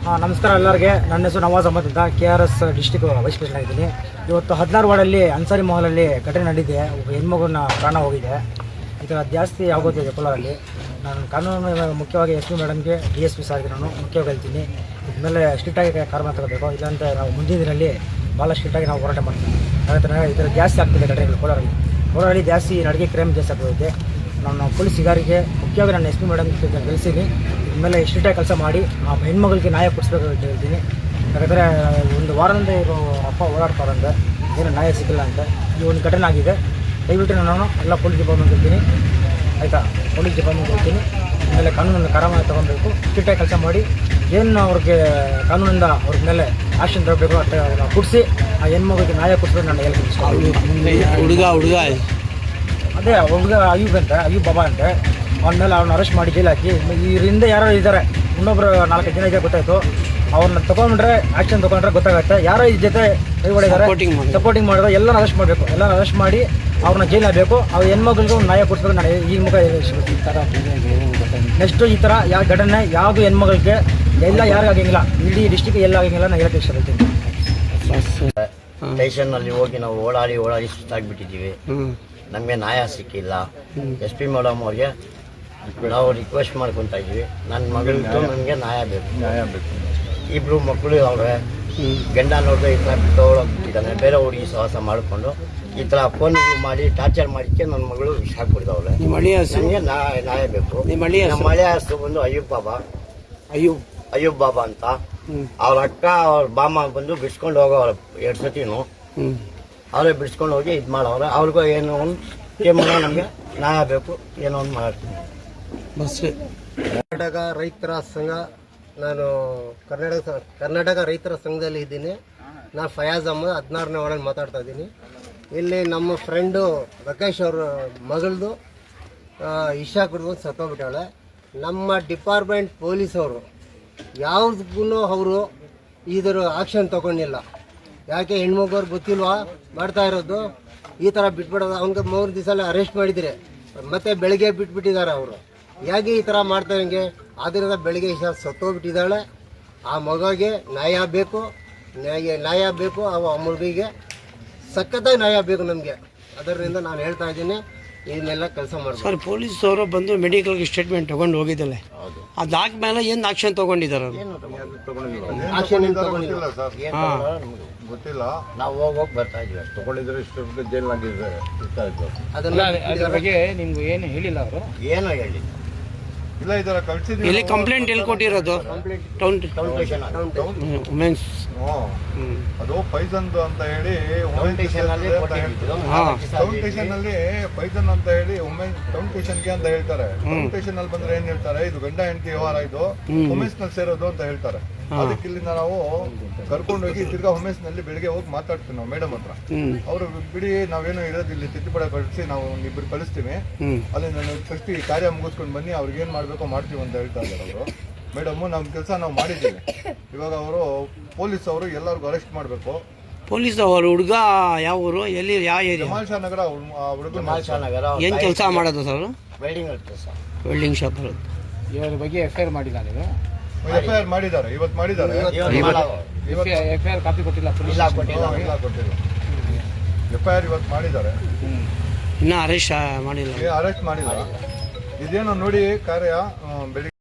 ನಮಸ್ಕಾರ ಎಲ್ಲರಿಗೆ. ನನ್ನ ಹೆಸರು ನವಾಜ್ ಅಹಮದ್ ಅಂತ, KRS ಡಿಸ್ಟಿಕ್ ವೈಸ್ ಪ್ರೆಸಿಡೆಂಟ್ ಆಗಿದ್ದೀನಿ. ಇವತ್ತು 16 ವಾರ್ಡಲ್ಲಿ ಅನ್ಸಾರಿ ಮಹಲಲ್ಲಿ ಘಟನೆ ನಡೆದಿದೆ. ಒಬ್ಬ ಹೆಣ್ಮಗುನ ಪ್ರಾಣ ಹೋಗಿದೆ. ಈ ಥರ ಜಾಸ್ತಿ ಆಗೋದಿದೆ ಕೋಲಾರಲ್ಲಿ. ನಾನು ಕಾನೂನು ಮುಖ್ಯವಾಗಿ SP ಮೇಡಮ್ಗೆ, DSP ಸಾರ್ಗೆ ನಾನು ಮುಖ್ಯವಾಗಿ ಹೇಳ್ತೀನಿ, ಇದ್ಮೇಲೆ ಸ್ಟ್ರಿಕ್ಟಾಗಿ ಕಾರ್ಯ ತಗೋಬೇಕು. ಇಲ್ಲಾಂದರೆ ನಾವು ಮುಂದಿನ ದಿನದಲ್ಲಿ ಭಾಳ ಸ್ಟ್ರಿಕ್ಟಾಗಿ ನಾವು ಹೋರಾಟ ಮಾಡ್ತೀವಿ. ಯಾಕಂದರೆ ಈ ಥರ ಜಾಸ್ತಿ ಆಗ್ತಿದೆ ಘಟನೆಗಳು ಕೋಲಾರಲ್ಲಿ ಜಾಸ್ತಿ ನಡಿಗೆ ಕ್ರೈಮ್ ಜಾಸ್ತಿ ಆಗ್ತಿದೆ. ನಾನು ಪೊಲೀಸ್ ಇಲಾಖೆಗೆ ಮುಖ್ಯವಾಗಿ ನಾನು SP ಮೇಡಮ್ ಕಳಿಸೀನಿ. ಇನ್ಮೇಲೆ ಸ್ಟ್ರಿಕ್ಟಾಗಿ ಕೆಲಸ ಮಾಡಿ ಆ ಹೆಣ್ಮಗಳಿಗೆ ನ್ಯಾಯ ಕೊಡಿಸ್ಬೇಕು ಅಂತ ಹೇಳ್ತೀನಿ. ಯಾಕಂದರೆ ಒಂದು ವಾರದಿಂದ ಇವರು ಅಪ್ಪ ಓಡಾಡ್ತಾರಂತೆ, ಏನು ನ್ಯಾಯ ಸಿಕ್ಕಿಲ್ಲ ಅಂತ. ಈ ಒಂದು ಘಟನೆ ಆಗಿದೆ. ದಯವಿಟ್ಟು ನಾನು ಎಲ್ಲ ಪೊಲೀಸ್ ಡಿಪಾರ್ಟ್ಮೆಂಟ್ ಹೇಳ್ತೀನಿ, ಆಯಿತಾ? ಪೊಲೀಸ್ ಡಿಪಾರ್ಟ್ಮೆಂಟ್ ಹೇಳ್ತೀನಿ, ಆಮೇಲೆ ಕಾನೂನನ್ನು ಕ್ರಮ ತಗೊಬೇಕು. ಸ್ಟ್ರಿಕ್ಟಾಗಿ ಕೆಲಸ ಮಾಡಿ ಏನು ಅವ್ರಿಗೆ ಕಾನೂನಿಂದ ಅವ್ರ ಮೇಲೆ ಆ್ಯಕ್ಷನ್ ತರಬೇಕು ಅಂತ ಕೊಡಿಸಿ ಆ ಹೆಣ್ಮಗಳಿಗೆ ನ್ಯಾಯ ಕೊಡಿಸ್ಬೇಕು ನಾನು ಹೇಳ್ತೀನಿ. ಹುಡುಗ ಅದೇ ಹುಡುಗ ಅಯ್ಯೂಬ್ ಬಾಬಾ ಅಂತೆ. ಅವನ ಮೇಲೆ ಅವ್ರನ್ನ ಅರೆಸ್ಟ್ ಮಾಡಿ ಜೈಲು ಹಾಕಿ, ಇದರಿಂದ ಯಾರು ಇದ್ದಾರೆ, ಇನ್ನೊಬ್ರು 4-5 ಜನ ಇದೆ ಗೊತ್ತಾಯಿತು. ಅವ್ರನ್ನ ತೊಗೊಂಡ್ರೆ ಆ್ಯಕ್ಷನ್ ತೊಗೊಂಡ್ರೆ ಗೊತ್ತಾಗುತ್ತೆ ಯಾರೋ ಈ ಜೊತೆ ಕೈ ಹೊಡೆದಾರೆ, ಸಪೋರ್ಟಿಂಗ್ ಮಾಡಿದ್ರೆ ಎಲ್ಲರೂ ಅರೆಸ್ಟ್ ಮಾಡಬೇಕು. ಎಲ್ಲರೂ ಅರೆಸ್ಟ್ ಮಾಡಿ ಅವ್ರನ್ನ ಜೈಲು ಹಾಕಬೇಕು. ಅವ್ರ ಹೆಣ್ಮಕ್ಳಿಗೆ ಒಂದು ನ್ಯಾಯ ಕೊಡಿಸ್ಬೇಕು. ನಾನು ಈ ಮುಖ ನೆಕ್ಸ್ಟು ಈ ಥರ ಯಾವ ಘಟನೆ ಯಾವುದು ಹೆಣ್ಮಗಳಿಗೆ ಎಲ್ಲ ಯಾರಿಗೂ ಆಗಂಗಿಲ್ಲ, ಇಡೀ ಡಿಸ್ಟಿಕ್ ಎಲ್ಲ ಆಗಂಗಿಲ್ಲ. ನಾನು ಹೇಳಕ್ಕೆ ಇಷ್ಟಪಡ್ತೀನಿ. ಸ್ಟೇಷನ್ನಲ್ಲಿ ಹೋಗಿ ನಾವು ಓಡಾಡಿ ಸುತ್ತಾಗ್ಬಿಟ್ಟಿದ್ದೀವಿ. ನಮಗೆ ನ್ಯಾಯ ಸಿಕ್ಕಿಲ್ಲ. SP ಮೇಡಮ್ ಅವ್ರಿಗೆ ನಾವು ರಿಕ್ವೆಸ್ಟ್ ಮಾಡ್ಕೊತಾ ಇದ್ದೀವಿ, ನನ್ನ ಮಗಳಿದ್ದು ನನಗೆ ನ್ಯಾಯ ಬೇಕು. ಇಬ್ಬರು ಮಕ್ಕಳು ಅವ್ರೆ, ಗಂಡ ನೋಡಿದ್ರೆ ಈ ಥರ ಬಿಟ್ಟೋಗ್ಬಿಟ್ಟಿದ್ದಾನೆ. ಬೇರೆ ಹುಡುಗಿ ಸಹವಾಸ ಮಾಡಿಕೊಂಡು ಈ ಥರ ಫೋನ್ಗಳು ಮಾಡಿ ಟಾರ್ಚರ್ ಮಾಡಿಕ್ಕೆ ನನ್ನ ಮಗಳು ವಿಷ ಕೊಡ್ದವಳೆ. ನನಗೆ ನ್ಯಾಯ ಬೇಕು. ನಮ್ಮ ಮಳೆ ಹೆಸರು ಬಂದು ಅಯ್ಯೂಬ್ ಬಾಬಾ ಅಂತ. ಅವ್ರ ಅಕ್ಕ ಅವ್ರ ಬಾಮ ಬಂದು ಬಿಡ್ಸ್ಕೊಂಡು ಹೋಗೋವ್ರ 2 ಸತಿನೂ. ಅವರೇ ಬಿಡಿಸ್ಕೊಂಡು ಹೋಗಿ ಇದು ಮಾಡೋವ್ರೆ. ಅವ್ರಿಗೂ ಏನೋ ಒಂದು ನಮಗೆ ನ್ಯಾಯ ಬೇಕು, ಏನೋ ಒಂದು ಮಾಡ್ತೀನಿ. ಕರ್ನಾಟಕ ರೈತರ ಸಂಘ, ನಾನು ಕರ್ನಾಟಕ ರೈತರ ಸಂಘದಲ್ಲಿ ಇದ್ದೀನಿ. ನಾನು ಫಯಾಜ್ ಅಹಮದ್ 16ನೇ ವಾರ್ಡಲ್ಲಿ ಮಾತಾಡ್ತಾ ಇದ್ದೀನಿ. ಇಲ್ಲಿ ನಮ್ಮ ಫ್ರೆಂಡು ರಾಕೇಶ್ ಅವ್ರ ಮಗಳದು ಇಶಾ ಕುಡ್ದು ಸತ್ತೋಗ್ಬಿಟ್ಟಾಳೆ. ನಮ್ಮ ಡಿಪಾರ್ಟ್ಮೆಂಟ್ ಪೊಲೀಸವರು ಯಾವುದಕ್ಕೂ ಅವರು ಇದರ ಆಕ್ಷನ್ ತಗೊಂಡಿಲ್ಲ. ಯಾಕೆ ಹೆಣ್ಮಗುವ್ರು ಗೊತ್ತಿಲ್ವಾ ಮಾಡ್ತಾ ಇರೋದು? ಈ ಥರ ಬಿಟ್ಬಿಡೋದು. ಅವ್ನಿಗೆ 3 ದಿವಸ ಅರೆಸ್ಟ್ ಮಾಡಿದರೆ ಮತ್ತೆ ಬೆಳಗ್ಗೆ ಬಿಟ್ಬಿಟ್ಟಿದ್ದಾರೆ ಅವರು. ಯಾಕೆ ಈ ಥರ ಮಾಡ್ತಾರಂಗೆ? ಆದ್ದರಿಂದ ಬೆಳಗ್ಗೆ ಸತ್ತೋಗ್ಬಿಟ್ಟಿದ್ದಾಳೆ. ಆ ಮಗುವಿಗೆ ನ್ಯಾಯ ಬೇಕು. ಆ ಮಗುವಿಗೆ ಸಖತ್ತಾಗಿ ನ್ಯಾಯ ಬೇಕು ನಮಗೆ. ಅದರಿಂದ ನಾನು ಹೇಳ್ತಾ ಇದ್ದೀನಿ, ಇದನ್ನೆಲ್ಲ ಕೆಲಸ ಮಾಡ್ತಾರೆ. ಸರ್, ಪೊಲೀಸ್ ಅವರು ಬಂದು ಮೆಡಿಕಲ್ಗೆ ಸ್ಟೇಟ್ಮೆಂಟ್ ತೊಗೊಂಡು ಹೋಗಿದ್ದಲ್ಲ, ಅದಾದ್ಮೇಲೆ ಏನು ಆಕ್ಷನ್ ತೊಗೊಂಡಿದ್ದಾರೆ? ಆಕ್ಷನ್ ಏನು ತಗೊಂಡಿಲ್ಲ ಸರ್, ಗೊತ್ತಿಲ್ಲ. ನಾವು ಹೋಗಿ ಬರ್ತಾ ಇದ್ದೀವಿ. ತಗೊಂಡಿದ್ರೆ ಇಷ್ಟು ಜೈಲ್ನಾಗಿದ್ದಾರೆ ಅದನ್ನ ಬಗ್ಗೆ ನಿಮ್ಗೆ ಏನು ಹೇಳಿಲ್ಲ ಅವರು? ಏನೋ ಹೇಳಿ ಇಲ್ಲ, ಇದರ ಕಳ್ಸಿದ್ವಿ. ಎಲ್ಲಿ ಕಂಪ್ಲೇಂಟ್ ಎಲ್ಲಿ ಕೊಟ್ಟಿರೋದು? ಟೌನ್ ವುಮೆನ್ಸ್ ಅದು ಪೈಸನ್ ಅಂತ ಹೇಳಿ ಟೌನ್ ಸ್ಟೇಷನ್ ಅಲ್ಲಿ ಟೌನ್ ಸ್ಟೇಷನ್ ಅಲ್ಲಿ ಪೈಸನ್ ಅಂತ ಹೇಳಿ ಟೌನ್ ಸ್ಟೇಷನ್ಗೆ ಅಂತ ಹೇಳ್ತಾರೆ. ಟೌನ್ ಸ್ಟೇಷನ್ ಅಲ್ಲಿ ಬಂದ್ರೆ ಏನ್ ಹೇಳ್ತಾರೆ, ಇದು ಗಂಡ ಹೆಂಡತಿ ವ್ಯವಹಾರ, ಇದು ವುಮೆನ್ಸ್ ನಲ್ಲಿ ಸೇರೋದು ಅಂತ ಹೇಳ್ತಾರೆ. ಅದಕ್ಕೆ ಇಲ್ಲಿಂದ ನಾವು ಕರ್ಕೊಂಡು ಹೋಗಿ ತಿರ್ಗಾ ವುಮೆನ್ಸ್ ನಲ್ಲಿ ಬೆಳಿಗ್ಗೆ ಹೋಗಿ ಮಾತಾಡ್ತೀವಿ ನಾವು ಮೇಡಮ್ ಹತ್ರ. ಅವರು ಬಿಡಿ, ನಾವೇನು ಇರೋದು ಇಲ್ಲಿ ತಿದ್ದುಪಡಿ ಕಳಿಸಿ ನಾವು ಇಬ್ಬರು ಕಳಿಸ್ತೀವಿ, ಅಲ್ಲಿ ನಾನು ಫಸ್ಟ್ ಈ ಕಾರ್ಯ ಮುಗಿಸ್ಕೊಂಡು ಬನ್ನಿ, ಅವ್ರಿಗೆ ಏನ್ ಮಾಡ್ಬೇಕೋ ಮಾಡ್ತೀವಿ ಅಂತ ಹೇಳ್ತಾ ಇದ್ದಾರೆ ಅವರು. ಮೇಡಮ್, ನಮ್ಮ ಕೆಲಸ ನಾವು ಮಾಡಿದ್ದೀವಿ. ಇವಾಗ ಅವರು ಪೊಲೀಸ್ ಅವರು ಎಲ್ಲರಿಗೂ ಅರೆಸ್ಟ್ ಮಾಡಬೇಕು. ಪೊಲೀಸ್ ಅವರು ಹುಡುಗ ಯಾವ ಊರು, ಎಲ್ಲಿ, ಯಾವ ಏರಿಯಾ? ಮಾಲ್ಶಾ ನಗರ ಹುಡುಗ. ಏನು ಕೆಲಸ ಮಾಡೋದು ಸರ್? ವೆಲ್ಡಿಂಗ್ ಶಾಪ್ ಬರೋದು. ಇವ್ರ ಬಗ್ಗೆ FIR ಮಾಡಿಲ್ಲ ನೀವು? FIR ಮಾಡಿದ್ದಾರೆ, ಇವತ್ತು ಮಾಡಿದ್ದಾರೆ. FIR ಕಾಪಿ ಕೊಟ್ಟಿಲ್ಲ? ಇಲ್ಲ ಕೊಟ್ಟಿಲ್ಲ. FIR ಇವತ್ತು ಮಾಡಿದ್ದಾರೆ, ಇನ್ನೂ ಅರೆಸ್ಟ್ ಮಾಡಿಲ್ಲ. ಅರೆಸ್ಟ್ ಮಾಡಿಲ್ಲ. ಇದೇನೋ ನೋಡಿ ಕಾರ್ಯ ಬೆಳಿಗ್ಗೆ